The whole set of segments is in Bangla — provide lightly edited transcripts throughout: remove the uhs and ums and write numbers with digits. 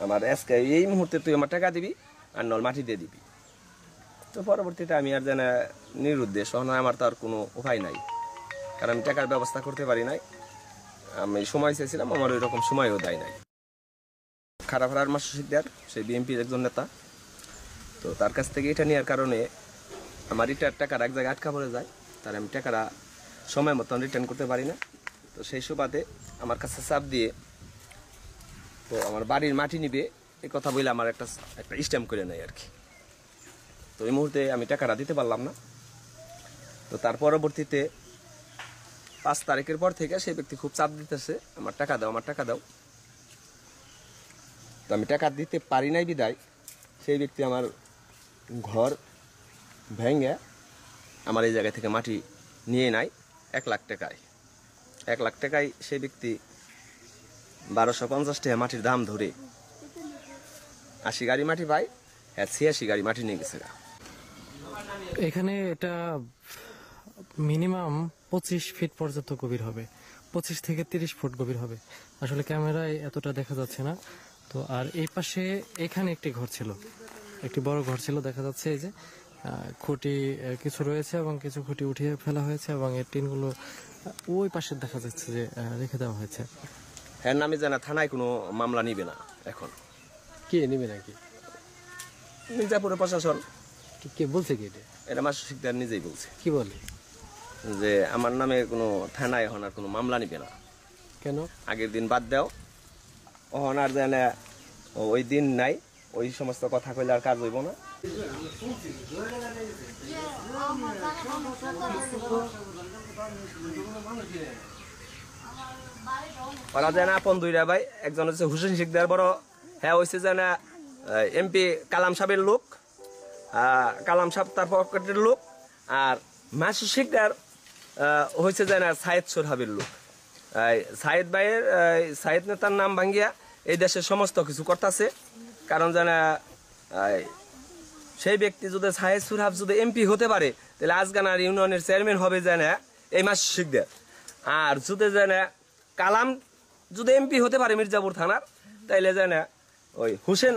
আমার আজকে এই মুহূর্তে তুই আমার টাকা দিবি আর নল মাটি দিয়ে দিবি। তো পরবর্তীতে আমি আর যেন নিরুদ্দেশ নয়, আমার তো আর কোনো উপায় নাই, কারণ আমি টাকার ব্যবস্থা করতে পারি নাই। আমি সময় চেয়েছিলাম, আমার ওই রকম সময়ও দেয় নাই। খারাপাড়ার মাসুদ শিকদার, সেই বিএনপির একজন নেতা, তো তার কাছ থেকে এটা নেওয়ার কারণে আমার রিটার্ন টাকার এক জায়গায় আটকা পড়ে যায়, তার আমি টাকাটা সময় মতন রিটার্ন করতে পারি না। তো সেই সুবাদে আমার কাছে চাপ দিয়ে তো আমার বাড়ির মাটি নিবে এই কথা বলে আমার একটা স্ট্যাম্প করে নেয় আর কি। তো এই মুহূর্তে আমি টাকাটা দিতে পারলাম না। তো তার পরবর্তীতে 5 তারিখের পর থেকে সেই ব্যক্তি খুব চাপ দিতেছে, আমার টাকা দাও, আমার টাকা দাও। তো আমি টাকা দিতে পারি নাই বিদায় সেই ব্যক্তি আমার ঘর ভেঙে আমার এই জায়গা থেকে মাটি নিয়ে নেয় 1 লাখ টাকায়। 1 লাখ টাকায় সেই ব্যক্তি 1250 টাকা মাটির দাম ধরে 80 গাড়ি মাটি পায়, 86 গাড়ি মাটি নিয়ে গেছে। এখানে এটা মিনিমাম 25 ফিট পর্যন্ত গভীর হবে, 25 থেকে 30 ফুট গভীর হবে। আসলে ক্যামেরায় এতটা দেখা যাচ্ছে না। তো আর এই পাশে এখানে একটি ঘর ছিল, একটি বড় ঘর ছিল দেখা যাচ্ছে। এই যে খুঁটি কিছু রয়েছে এবং কিছু খুঁটি উঠিয়ে ফেলা হয়েছে এবং এই টিনগুলো ওই পাশে দেখা যাচ্ছে যে রেখে দেওয়া হয়েছে। হ্যাঁ, নামে জানা থানায় কোনো মামলা নিবে না এখন। কে নিবে নাকি? মির্জাপুরের প্রশাসন। কে বলছে কি এটা মাসুদ শিকদার নিজেই বলছে। কি বলে যে আমার নামে কোনো থানায় এখন আর কোনো মামলা নিবে না। কেন? আগের দিন বাদ দাও, ওহন আর জানে ওই দিন নাই, ওই সমস্ত কথা কইলে আর কাজ হইব না। ওরা জানে আপন দুইটা ভাই, একজন হচ্ছে হুসেন শিকদার বড়, হ্যাঁ হয়েছে জানে এমপি কালাম সাহেবের লোক, কালাম সাহেব তার পকেটের লোক। আর মাসুদ শিকদার হয়েছে জানে সাইদ সোরহাবের লোক। সাইদ ভাইয়ের সাইদ নেতার নাম ভাঙ্গিয়া এই দেশের সমস্ত কিছু করতেছে। কারণ জানা সেই ব্যক্তি যদি সাইদ সোরহাব যদি এমপি হতে পারে তাহলে আজগানার ইউনিয়নের চেয়ারম্যান হবে জানে এই মাসুদ শিকদার। আর যদি জানে কালাম যদি এমপি হতে পারে মির্জাপুর থানার, তাইলে জানে ওই হুসেন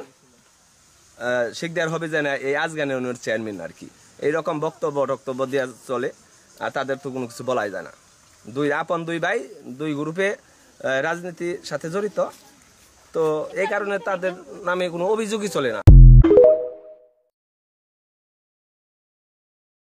শিকদার হবে জানে এই আজগান ইউনিয়নের চেয়ারম্যান আর কি। এইরকম বক্তব্য দেওয়া চলে, আর তাদের তো কোনো কিছু বলাই যায় না। আপন দুই ভাই, 2 গ্রুপে রাজনীতির সাথে জড়িত, তো এই কারণে তাদের নামে কোনো অভিযোগই চলে না।